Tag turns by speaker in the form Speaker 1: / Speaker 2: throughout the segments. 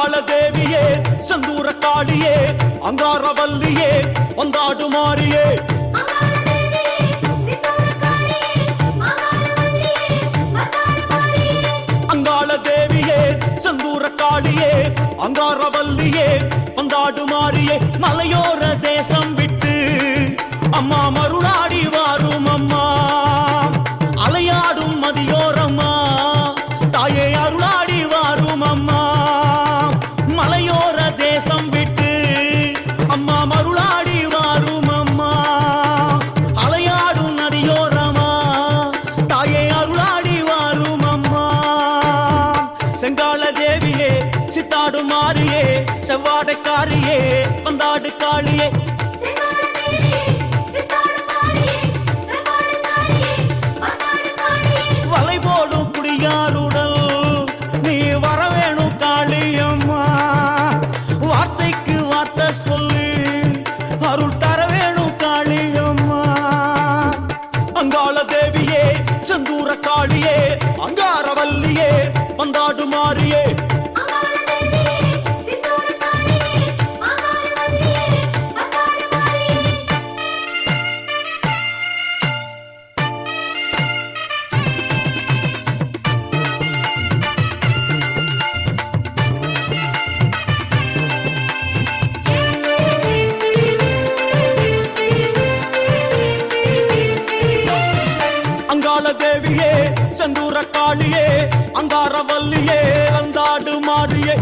Speaker 1: அங்காள தேவியே செந்தூர காளியே அங்காரவல்லியே வந்தாடு மாறியே அங்காள தேவியே செந்தூர காளியே அங்காரவல்லியே வந்தாடு மாறியே மலையோர தேசம் விட்டு அம்மா மருளாடி வாரும் அம்மா அலையாடும் மதியோரம்மா தாயே அருளாடி வாரும் அம்மா மலையோர தேசம் விட்டு அம்மா மருளாடி வாரும் அம்மா அலையாடும் நதியோரமா தாயே அருளாடி வாரும் அம்மா செங்கால தேவியே சித்தாடு மாறியே செவ்வாடைக்காரியே வந்தாடு காளியே வளைபோடும் குடியாருடல் நீ வரவேணும் காளியம்மா வார்த்தைக்கு வார்த்தை சொல்லி அருள் தர வேணும் காளியம்மா அங்காள தேவியே செந்தூர காளியே அங்காரவல்லியே வந்தாடு மாறியே அங்காள தேவியே செந்தூர காளியே அங்காரவல்லியே வந்தாடு மாறியே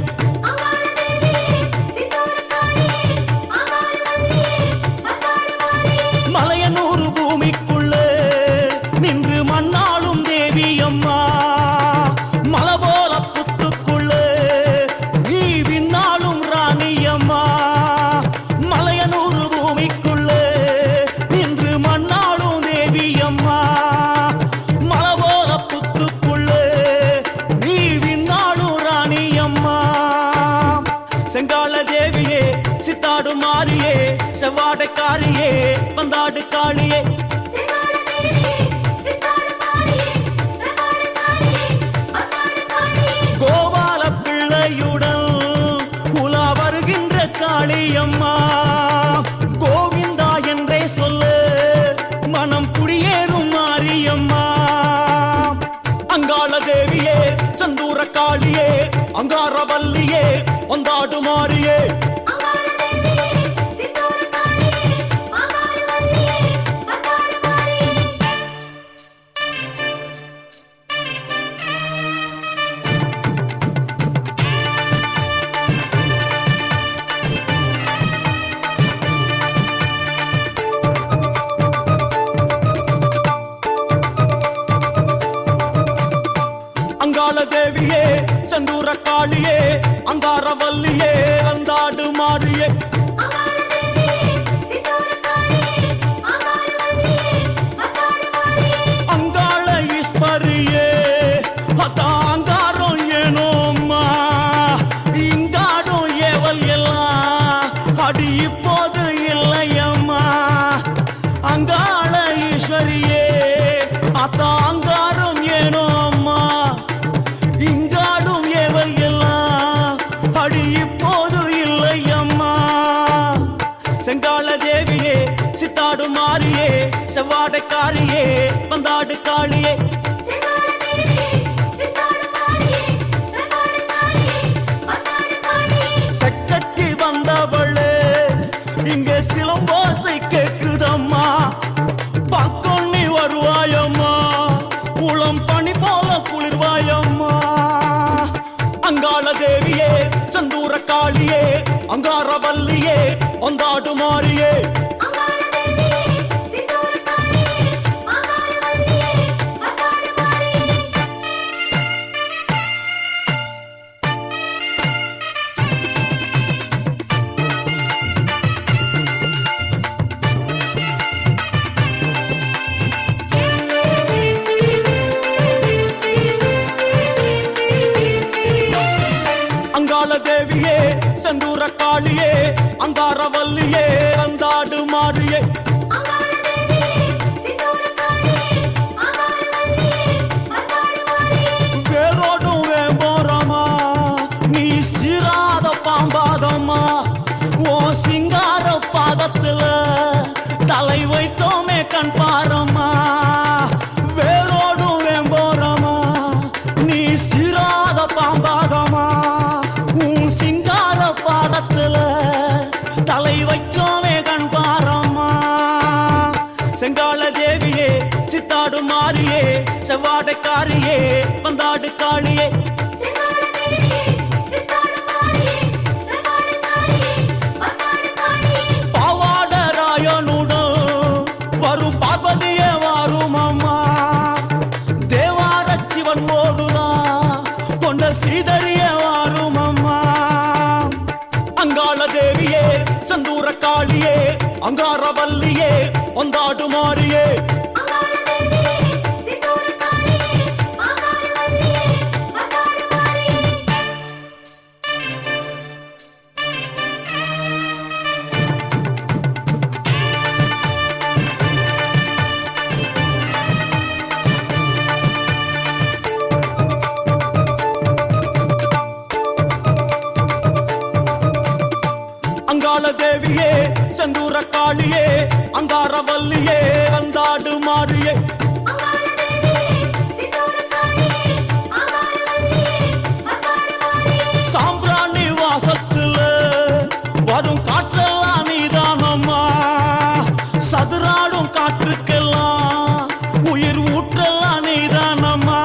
Speaker 1: மலையனூறு பூமிக்குள்ளே நின்று மண்ணாளும் தேவி அம்மா மலை போல புத்துக்குள்ளே நீ விண்ணாளும் ராணி அம்மா மலையனூறு பூமிக்குள்ளே நின்று மண்ணாளும் தேவி அம்மா செங்கால தேவியே சித்தாடு மாறியே செவ்வாடைக்காரியே வந்தாடு காளியே கோபால பிள்ளையுடன் உலா வருகின்ற காளியம்மா கோவிந்தா என்றே சொல்லு மனம் குடியேறும் மாரியம்மா அங்காள தேவியே செந்தூர காளியே அங்காரவல்லியே வந்தாடு மாறியே அங்காள தேவியே செந்தூர காளியே அங்காரவல்லியே வந்தாடு மாறியே அங்காள ஈஸ்வரியே அங்காரம் ஏனோம்மா இங்காடும் ஏவல் எல்லாம் அடி இப்போது இல்லையம்மா அங்காள ஈஸ்வரியே அங்காரம் ஏனோம்மா இங்காடும் ஏவல் எல்லாம் அடி இப்போது இல்லையம்மா செங்கால தேவியே சித்தாடு மாறியே செவ்வாடைக்காரியே வந்தாடு காளியே சக்கச்சி வந்தவளே இங்க சிலம்போசை கேக்குதம்மா பக்கம் நீ வருவாயம்மா உளம் பனி போல குளிர்வாயம்மா அங்காள தேவியே செந்தூர காளியே அங்காரவல்லியே வந்தாடு மாறியே அங்காள தேவியே செந்தூர காளியே அங்காரவல்லியே வந்தாடு மாறியே வேரோடும் வேம்போரமா நீ சிரா பாதத்துல தலை வைத்தோமே கண் பாரம்மா வேரோடும் வேம்போரமா நீ சிராத பாம்பாகமா உன் சிங்கார பாதத்துல தலை வைச்சோமே கண் பாரம்மா செங்கால தேவியே சித்தாடு மாறியே செவ்வாடைக்காரியே வந்தாடு காளியே பாவாடராயனுடன் வரும் பார்வதியே வாரும் அம்மா தேவார சிவன் ஓடுதான் கொண்ட சீதரிய வாரும் அம்மா அங்காள தேவியே செந்தூர காளியே அங்காரவல்லியே வந்தாடு மாறியே அங்காள தேவியே செந்தூர காளியே அங்காரவல்லியே வந்தாடு மாறியே சாம்பிராணி வாசத்துல வரும் காற்றெல்லாம் நீதானம்மா சதுராடும் காற்றுக்கெல்லாம் உயிர் ஊற்றெல்லாம் நீதானம்மா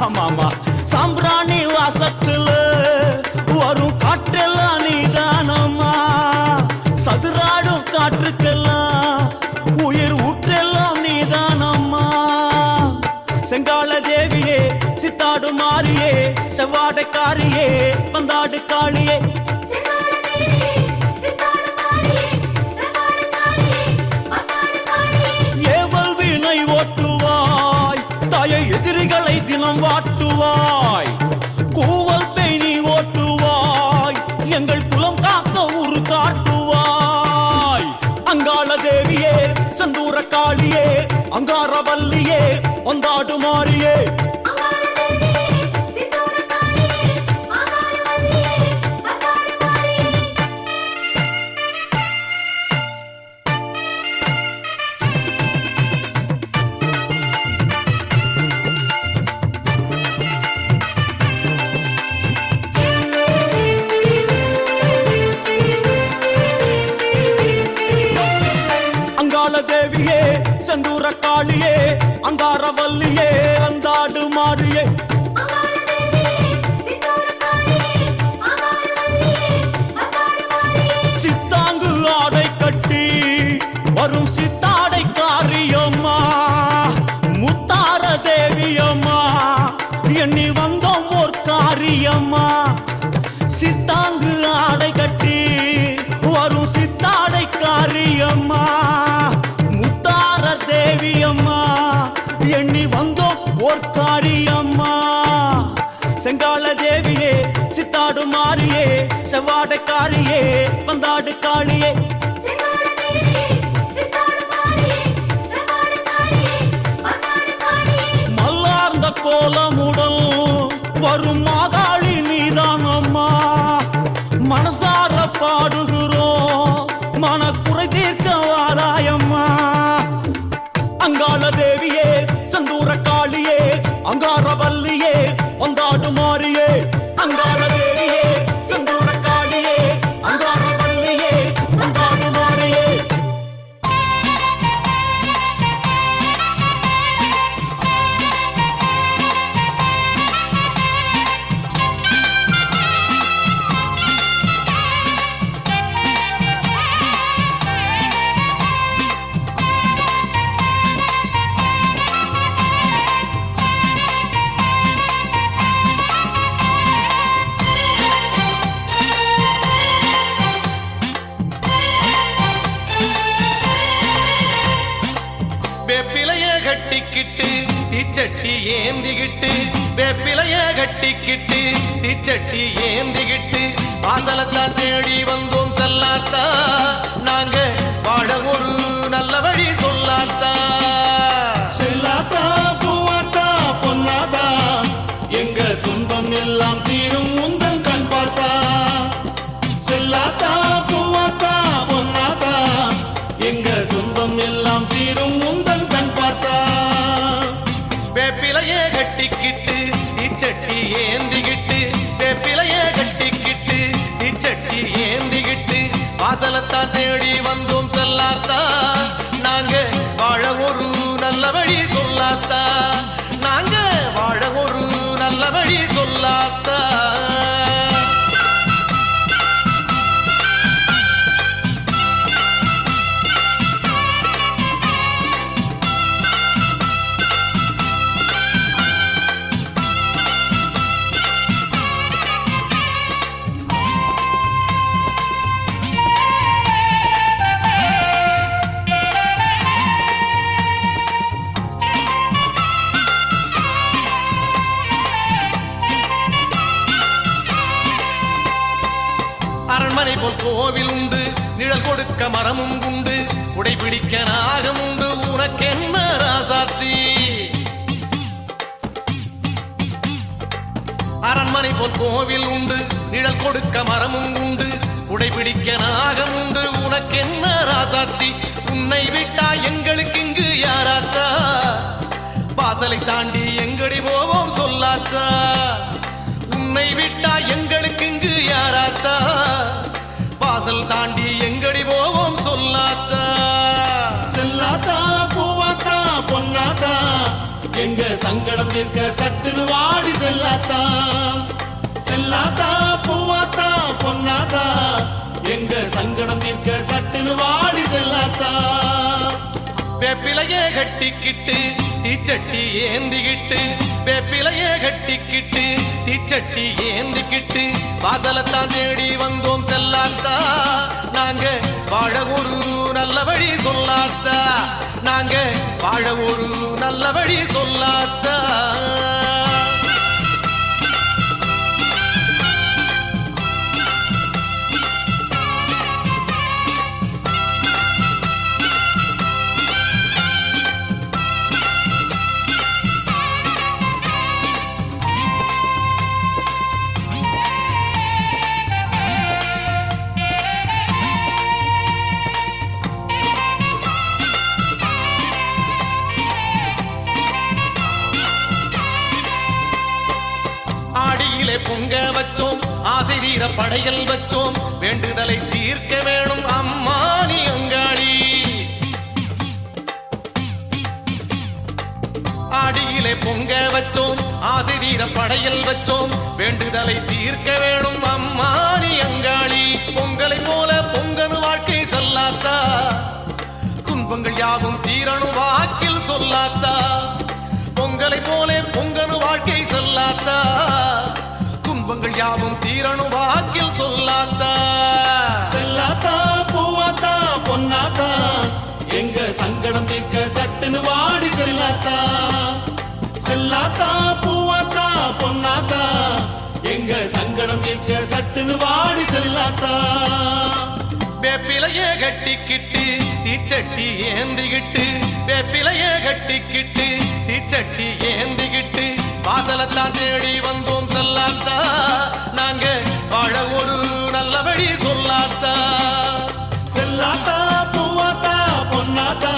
Speaker 1: ஆமாமா சாம்பிராணி வாசத்துல வரும் காற்றெல்லாம் நீதானம்மா சதுராடும் காற்றுக்கெல்லாம் உயிர் ஊற்றெல்லாம் நீதானம்மா செங்கால தேவியே சித்தாடு மாறியே செவ்வாடைக்காரியே வந்தாடு காளியே ஏவல் வீணை ஓட்டுவாய் தாயை எதிரிகளை தினம் வாட்டுவாய் கூவல் பேணி ஓட்டுவாய் எங்கள் குலம் காக்க உரு காட்டுவாய் அங்காள தேவியே செந்தூர காளியே அங்காரவல்லியே வந்தாடு மாறியே அங்காள தேவியே செந்தூர காளியே அங்காரவல்லியே வந்தாடு மாறியே சித்தாங்கு ஆடை கட்டி வரும் சித்தாடை காரியம்மா முத்தார தேவியம்மா எண்ணி வந்தோம் ஓர் காரியம்மா சித்தாங்கு ஆடை கட்டி வரும் சித்தாடை காரியம்மா முத்தார தேவியம்மா எண்ணி வந்தோம் ஓர் காரியம்மா செங்கால தேவியே சித்தாடு மாறியே செவ்வாடைக்காரியே வந்தாடு காளியே மல்லார்ந்த கோலமுடன் வரும் மாகாளி நீதானம்மா மனசார பாடுகிறோம் மனக்குறை தீர்க்க வாராயம்மா அங்காள தேவியே செந்தூர காளியே அங்காரவல்லியே வந்தாடு மாறியே அங்காள தேவியே செந்தூர காளியே அங்காரவல்லியே வந்தாடு மாறியே
Speaker 2: வேப்பிலைய கட்டிக்கிட்டு தீச்சட்டி ஏந்திக்கிட்டு வேப்பிலைய கட்டிக்கிட்டு தீச்சட்டி ஏந்திக்கிட்டு வாசலத்தான் தேடி வந்தோம் செல்லாத்தா நாங்க வாழ ஒரு நல்ல வழி சொல்லாத்தா
Speaker 3: செல்லாத்தா பூவாத்தா பொன்னாத்தா எங்க துன்பம் எல்லாம் தீரும் உந்தன் கண் பார்த்தா செல்லாத்தா பூவாத்தா பொன்னாத்தா
Speaker 2: அரண்மனை போல் கோவில் உண்டு, நிழல் கொடுக்க மரமும் உண்டு, உடைபிடிக்க நாகம் உண்டு, உனக்கென்ன ராசாத்தி. அரண்மனை போல் கோவில் உண்டு, நிழல் கொடுக்க மரமும் உண்டு, உடைபிடிக்க நாகம் உண்டு, உனக்கென்ன ராசாத்தி. உன்னை விட்டா எங்களுக்கு இங்கு யாராத்தா, வாசலை தாண்டி எங்கடி போவோம் சொல்லாத்தா. உன்னை விட்டா எங்களுக்கு இங்கு யாராத்தா, வாசல் தாண்டி எங்கடி போவோம் சொல்லாத்தா.
Speaker 3: செல்லாத்தா பூவாத்தா பொன்னாத்தா, எங்க சங்கடம் தீர்க்க சட்டுன்னு வாடி செல்லாத்தா. செல்லாத்தா பூவாத்தா பொன்னாத்தா, எங்க சங்கடம் தீர்க்க சட்டுன்னு வாடி செல்லாத்தா.
Speaker 2: வேப்பிலையே கட்டிக்கிட்டு தீச்சட்டி ஏந்திக்கிட்டு, வேப்பிலையே கட்டிக்கிட்டு தீச்சட்டி ஏந்திக்கிட்டு, வாசலத்தான் தேடி வந்தோம் செல்லாத்தா. நாங்க வாழ ஒரு நல்ல வழி சொல்லாத்தா, நாங்க வாழ ஒரு நல்ல வழி சொல்லாத்தா. ஆடியிலே பொங்க வச்சோம், ஆசை தீர படையல் வச்சோம், வேண்டுதலை தீர்க்க வேணும் அம்மா நீ அங்காடி. ஆடியிலே பொங்க வச்சோம், ஆசை தீர படையல் வச்சோம், வேண்டுதலை தீர்க்க வேணும் அம்மா நீ அங்காளி. பொங்கலை போல பொங்கனு வாழ்க்கை சொல்லாத்தா, துன்பங்கள் யாவும் தீரனு வாக்கில் சொல்லாத்தா. பொங்கலை போல பொங்கனு வாழ்க்கை சொல்லாத்தா, துன்பங்கள் யாவும் தீரனு வாக்கில் சொல்லாத்தா.
Speaker 3: செல்லாத்தா பூவாத்தா பொன்னாத்தா, எங்க சங்கடம் தீர்க்க சட்டுன்னு வாடி செல்லாத்தா. செல்லாத்தா பூவாத்தா பொன்னாத்தா, எங்க சங்கடம் தீர்க்க சட்டுன்னு வாடி செல்லாத்தா.
Speaker 2: வேப்பிலையே கட்டிக்கிட்டு தீச்சட்டி ஏந்திக்கிட்டு, வேப்பிலையே கட்டிக்கிட்டு தீச்சட்டி ஏந்திக்கிட்டு, வாசலத்தான் தேடி வந்தோம் செல்லாத்தா. நாங்க வாழ ஒரு நல்ல வழி சொல்லாத்தா.
Speaker 3: செல்லாத்தா பூவாத்தா பொன்னாத்தா,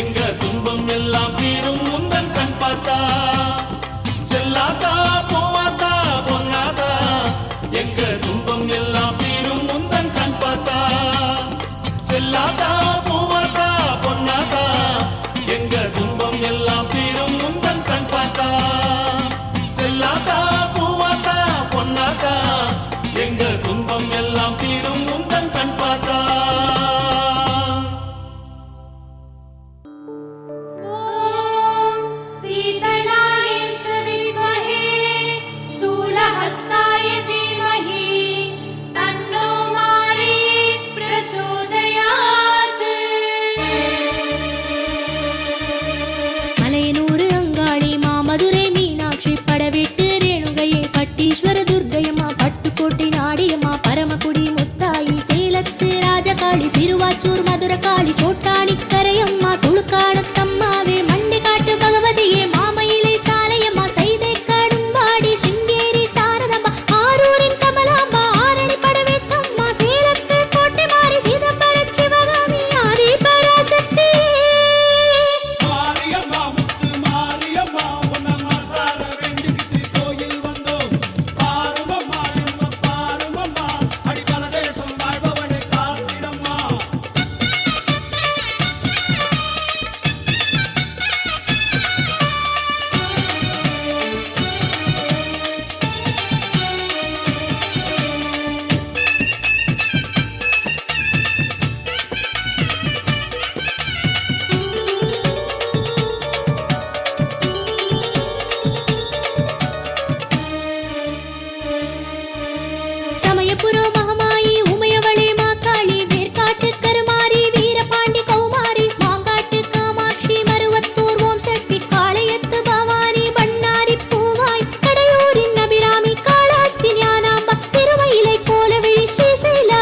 Speaker 3: எங்க துன்பம் எல்லாம் தீரும் முந்தன் கண் பார்த்தா. செல்லாத்தா பூவாத்தா பொன்னாத்தா, எங்க துன்பம் எல்லாம் தீரும் முந்தன் கண் பார்த்தா. செல்லாத்தா பூவாத்தா பொன்னாத்தா, எங்க துன்பம் எல்லாம் தீரும் முந்தன் கண் பார்த்தா. செல்லாத்தா பூவாத்தா பொன்னாத்தா, எங்க துன்பம் எல்லாம் தீரும் முந்தன் கண் பார்த்தா.
Speaker 4: பட்டீஸ்வர துர்க்கையம்மா, பட்டுக்கோட்டை நாடியம்மா, பரமக்குடி முத்தாயி, சேலத்து ராஜகாளி, சிறுவாச்சூர் மதுரகாளி, கோட்டாணிக்கரையம்மா, துளுக்காணத்தம்மாவே, மண்டிக்காட்டு பகவதியே, மாமயிலை சாலையம்மா, சைதை கடும்பாடி, சிங்கேரி சாரதம்மா, ஆரூரின் கமலாம்பா, ஆரணி படவேட்டம்மா, சேலத்து கோட்டை மாறி, சிதம்பர சிவகாமி, ஆதி பராசக்தி.
Speaker 1: மாரியம்மா முத்து மாரியம்மா, உன்னை மனசார வேண்டிக்கிட்டு கோயில் வந்தோம். பாருமம்மா எம்ம பாருமம்மா, அடிபல தேசம் வாழ்பவனை காத்திடம்மா.
Speaker 4: சமயபுர மகமாயி, உமையவளே மாக்காளி, வேர்க்காட்டு கருமாரி, வீரபாண்டி கௌமாரி, மாங்காட்டு காமாட்சி, மருவத்தூர் ஓம் சக்தி, காளையத்து பவானி, பண்ணாரி பூவாய், கடையூரின் அபிராமி, காளாஸ்தி ஞானாம்பா, திருமயிலை கோலவிழி, ஸ்ரீசைல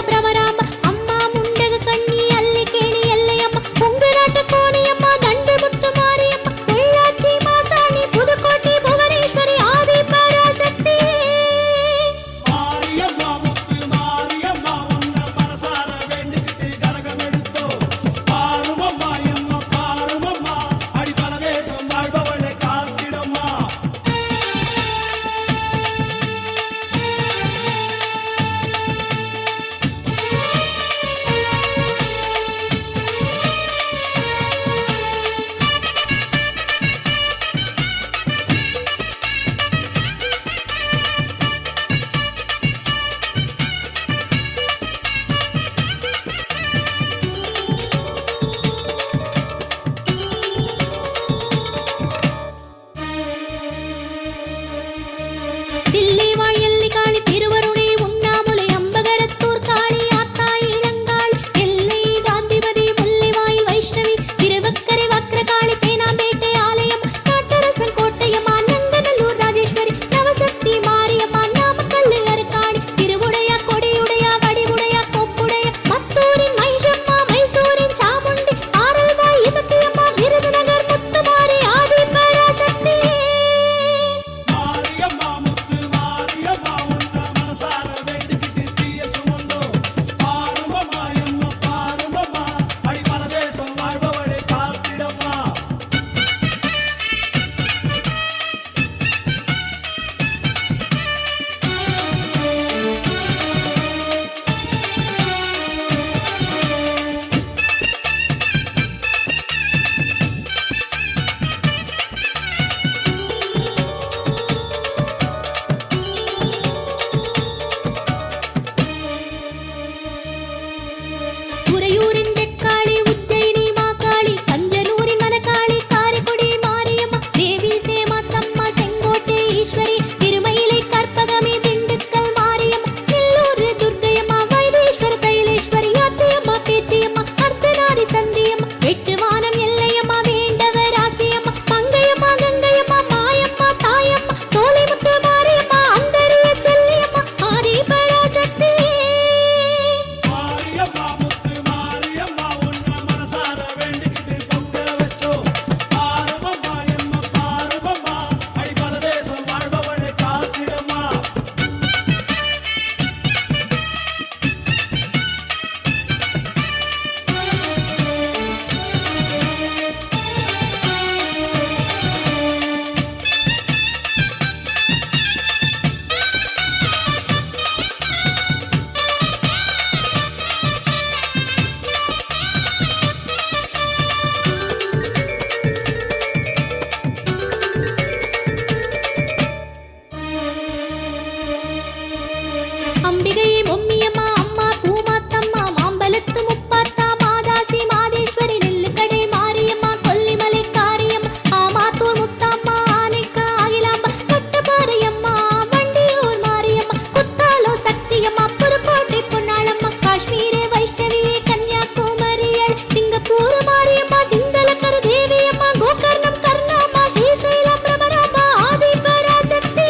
Speaker 4: அம்பிகையே பொம்மியம்மா அம்மா பூமாத்தம்மா மாம்பலத்து முப்பாத்தா மாதாசி மாதேஸ்வரி நெல்லுக்கடை மாரியம்மா கொல்லிமலை காரியம் ஆமாத்தூர் முத்தம்மா ஆனைக்கா அகிலாம்பா கொட்டப்பாறையம்மா வண்டியூர் மாரியம்மா குத்தாலோ சக்தியம்மா புதுக்கோட்டை பொன்னாளம்மா காஷ்மீரே வைஷ்ணவியே கன்னியாகுமரியள் சிங்கப்பூர் மாரியம்மா சிந்தலக்கர தேவியம்மா கோகர்ணம் கர்ணாம்மா ஸ்ரீசைலம் பிரபராம்மா ஆதி பராசக்தி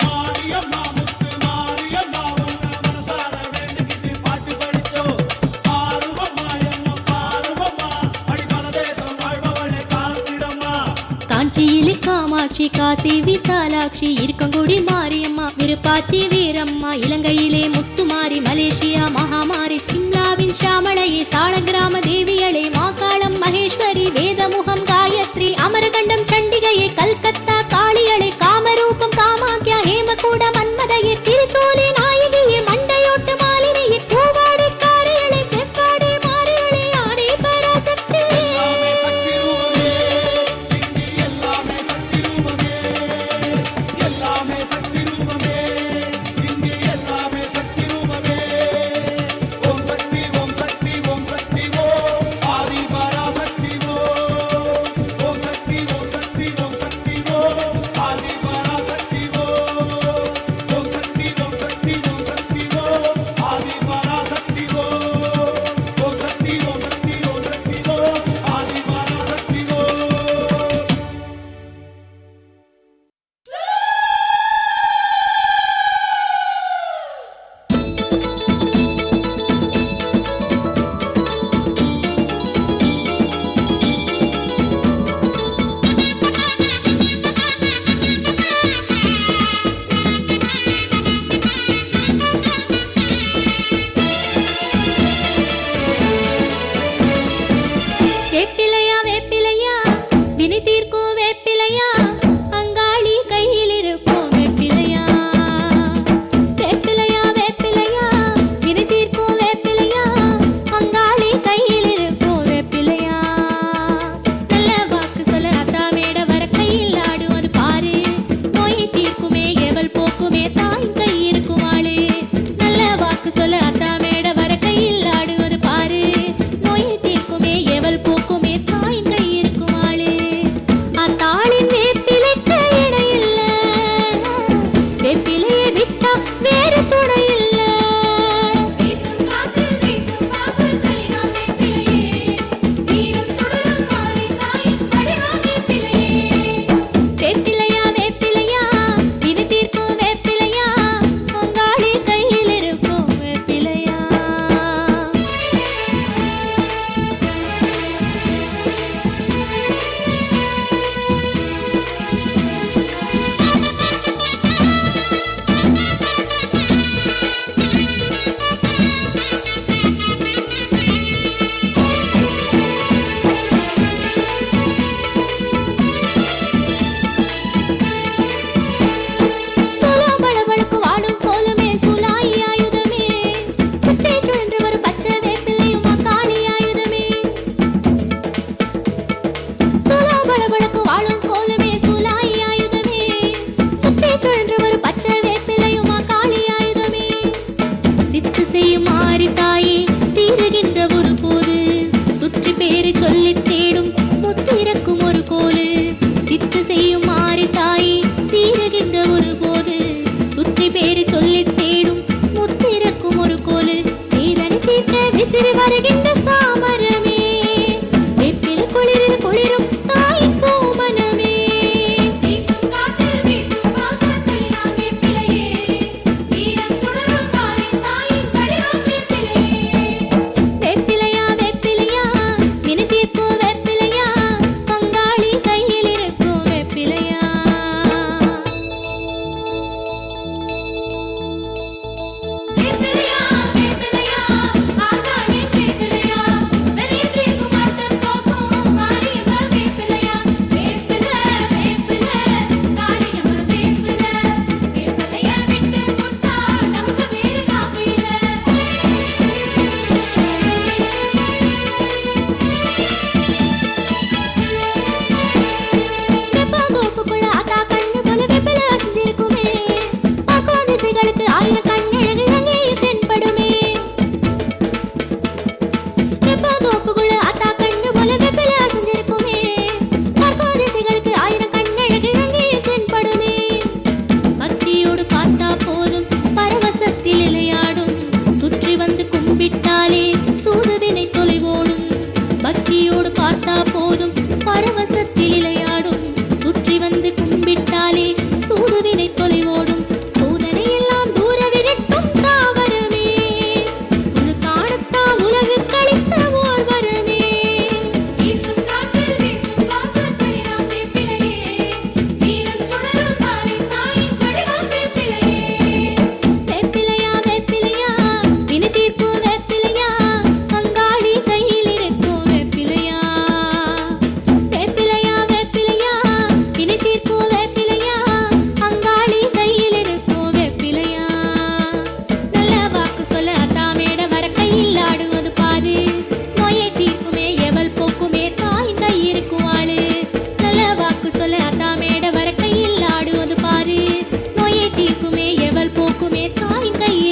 Speaker 1: மாரியம்மா முத்து மாரியம்மா உன்னை மனசார வேண்டிக்கிட்டு பாட்டு படிச்சோம் பாருமம்மா எம்மா பாருமம்மா அடி பரதேசம் வாழ்பவளை காத்திடம்மா
Speaker 4: காஞ்சியிலே காமாட்சி காசி விசாலாட்சி இருக்கங்குடி மாரியம்மா விருப்பாச்சி வீரம்மா இலங்கையிலே முத்துமாரி மலேசியா மகாமாரி சிம்லாவின் ஷாமளையே சாளகிராம தேவியளே மாகாளம் மகேஸ்வரி வேதமுகம் காயத்ரி அமரகண்டம் சண்டிகையே கல்கத்தா காளியளே காமரூபம் காமாக்கியா ஹேமகூட மன்மதையே திரிசூலி நாயகியே மண்டையோட்டு மாலினியே பூவாடை காரியளே செவ்வாடை மாரியளே ஆதி பராசக்தி
Speaker 1: எல்லாமே சக்தி ரூபமே எல்லாமே சக்தி ரூபமே இங்கே எல்லாமே சக்தி ரூபமே ஓம் சக்தி ஓம் சக்தி ஓம் சக்தி ஓம் ஆதி பராசக்தி ஓம் சக்தி ஓம் சக்தி ஓம் சக்தி ஓம் ஆதி பராசக்தி ஓம்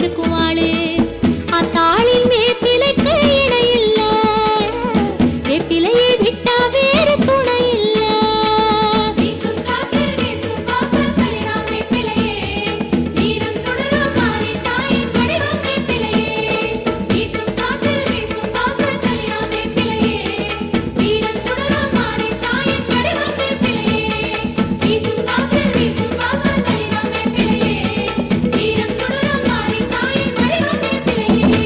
Speaker 4: இருக்கும் ஆளு அத்தாளின் வேப்பிலைக்கு இணையில்ல வேப்பிலையை விட்டா வேறு துணை இல்ல வீசும் காற்றில் வீசும் வாசல் தளிராம் வேப்பிலையே வீரம் சுடரும் மாறி தாயின் வடிவம் வேப்பிலையே வீசும் காற்றில் வீசும் வாசல் தளிராம் வேப்பிலையே வீரம் சுடரும் மாறி தாயின் வடிவம் வேப்பிலையே வீசும் காற்றில் வீசும் வாசல் தளிராம் வேப்பிலையே வீரம் சுடரும் மாறி தாயின் வடிவம் வேப்பிலையே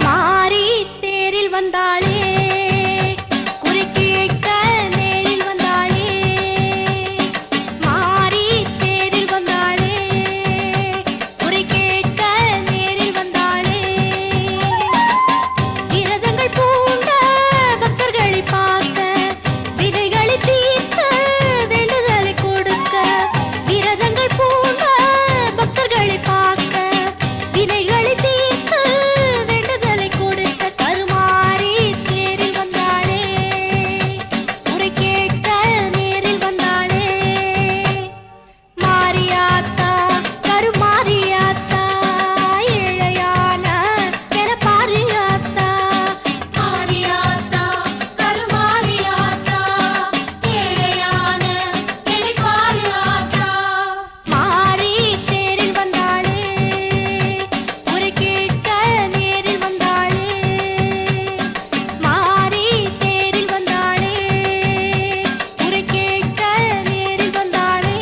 Speaker 4: மாறி தேரில் வந்தாளே குறுக்கேட்க நேரில் வந்தாளே மாறி தேரில் வந்தாளே குறுக்கேட்க நேரில் வந்தாளே விரதங்கள் பூண்ட பக்தர்களை பார்க்க விதைகளை தீர்க்க வேண்டுதலை கொடுக்க விரதங்கள் பூண்ட பக்தர்களை பார்க்க விதைகளை தீர்க்க வேண்டுதலை கொடுக்க கருமாறி தேரில் வந்தாளே முறை கேட்க நேரில் வந்தாளே மாரியாத்தா கருமாரியாத்தா இளையான பெறப்பாரியாத்தா மாரியாத்தா கருமாரியாத்தா இளையான பெறப்பாரியாத்தா மாறி தேரில் வந்தாளே முறை கேட்க நேரில் வந்தாளே மாறி தேரில் வந்தாளே முறை கேட்க நேரில் வந்தாளே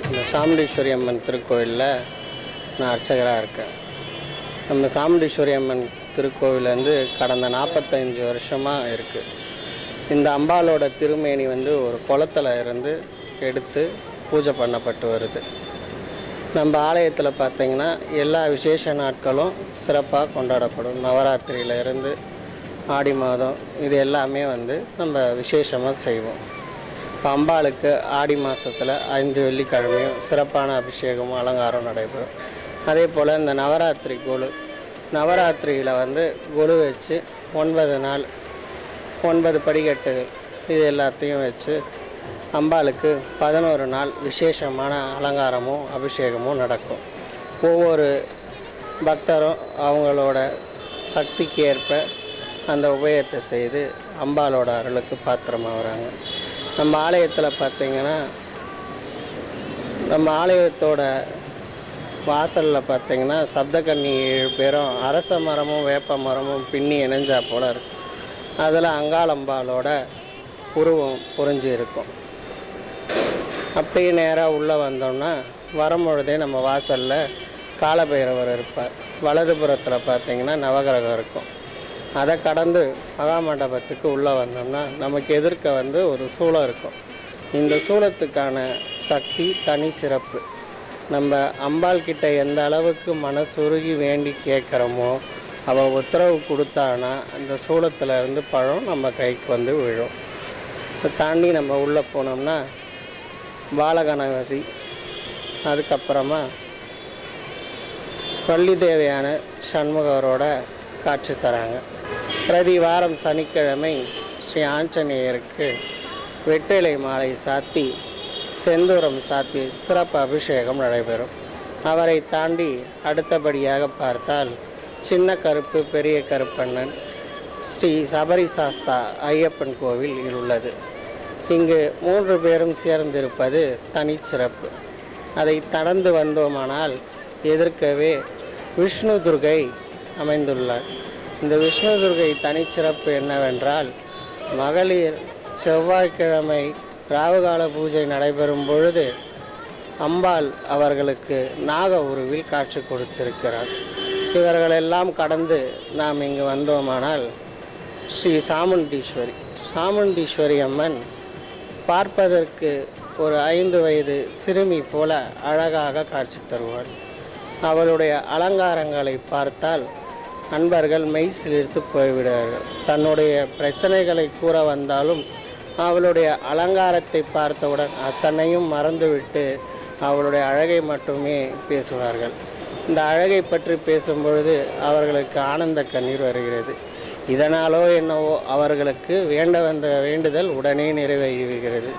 Speaker 5: இந்த சாமுண்டீஸ்வரி அம்மன் திருக்கோயிலில் நான் அர்ச்சகராக இருக்கேன். நம்ம சாமுண்டீஸ்வரி அம்மன் திருக்கோவில் வந்து கடந்த 45 வருஷமாக இருக்குது. இந்த அம்பாலோட திருமேனி வந்து ஒரு குளத்தில் இருந்து எடுத்து பூஜை பண்ணப்பட்டு வருது. நம்ம ஆலயத்தில் பார்த்திங்கன்னா எல்லா விசேஷ நாட்களும் சிறப்பாக கொண்டாடப்படும். நவராத்திரியில இருந்து ஆடி மாதம் இது எல்லாமே வந்து நம்ம விசேஷமாக செய்வோம். இப்போ அம்பாளுக்கு ஆடி மாதத்தில் 5 வெள்ளிக்கிழமையும் சிறப்பான அபிஷேகமும் அலங்காரம் நடைபெறும். அதே போல் இந்த நவராத்திரியில் வந்து கொலு வச்சு 9 நாள் 9 படிக்கட்டுகள் இது எல்லாத்தையும் வச்சு அம்பாளுக்கு 11 நாள் விசேஷமான அலங்காரமும் அபிஷேகமும் நடக்கும். ஒவ்வொரு பக்தரும் அவங்களோட சக்திக்கு ஏற்ப அந்த உபயத்தை செய்து அம்பாலோட அருளுக்கு பாத்திரமாக வராங்க. நம்ம ஆலயத்தில் பார்த்திங்கன்னா நம்ம ஆலயத்தோட வாசலில் பார்த்திங்கன்னா சப்தகன்னி 7 பேரும் அரச மரமும் வேப்ப மரமும் பின்னி இணைஞ்சா போல் இருக்கும். அதில் அங்காளம்பாலோட உருவம் பொறிஞ்சு இருக்கும். அப்படியே நேராக உள்ளே வந்தோம்னா வரும்பொழுதே நம்ம வாசலில் காலபைரவர் இருப்பார். வலதுபுறத்தில் பார்த்திங்கன்னா நவகிரகம் இருக்கும். அதை கடந்து மகாமண்டபத்துக்கு உள்ளே வந்தோம்னா நமக்கு எதிர்க்க வந்து ஒரு சூளம் இருக்கும். இந்த சூளத்துக்கான சக்தி தனி சிறப்பு. நம்ம அம்பாள் கிட்ட எந்த அளவுக்கு மனசுருகி வேண்டி கேட்குறோமோ அவள் உத்தரவு கொடுத்தானா அந்த சூளத்தில் இருந்து பழம் நம்ம கைக்கு வந்து விழும். இதை தாண்டி நம்ம உள்ளே போனோம்னா பாலகணபதி, அதுக்கப்புறமா வள்ளி தேவையான சண்முகரோட காட்சி தராங்க. பிரதி வாரம் சனிக்கிழமை ஸ்ரீ ஆஞ்சநேயருக்கு வெற்றிலை மாலை சாத்தி செந்தூரம் சாத்தி சிறப்பு அபிஷேகம் நடைபெறும். அவரை தாண்டி அடுத்தபடியாக பார்த்தால் சின்ன கருப்பு பெரிய கருப்பண்ணன் ஸ்ரீ சபரி சாஸ்தா ஐயப்பன் கோவில் உள்ளது. இங்கு 3 பேரும் சேர்ந்திருப்பது தனிச்சிறப்பு. அதை கடந்து வந்தோமானால் எதிர்க்கவே விஷ்ணு துர்கை அமைந்துள்ளார். இந்த விஷ்ணு துர்க்கை தனிச்சிறப்பு என்னவென்றால் மகளிர் செவ்வாய்க்கிழமை ராவுகால பூஜை நடைபெறும் பொழுது அம்பாள் அவர்களுக்கு நாக உருவில் காட்சி கொடுத்திருக்கிறார். இவர்களெல்லாம் கடந்து நாம் இங்கு வந்தோமானால் ஸ்ரீ சாமுண்டீஸ்வரி அம்மன் பார்ப்பதற்கு ஒரு 5 வயது சிறுமி போல அழகாக காட்சி தருவாள். அவளுடைய அலங்காரங்களை பார்த்தால் அன்பர்கள் மெய் சிலிர்த்து போய்விடுவார்கள். தன்னுடைய பிரச்சனைகளை கூற வந்தாலும் அவளுடைய அலங்காரத்தை பார்த்தவுடன் அத்தனையும் மறந்துவிட்டு அவளுடைய அழகை மட்டுமே பேசுவார்கள். இந்த அழகை பற்றி பேசும்பொழுது அவர்களுக்கு ஆனந்த கண்ணீர் வருகிறது. இதனாலோ என்னவோ அவர்களுக்கு வேண்ட வந்த வேண்டுதல் உடனே நிறைவேறுகிறது.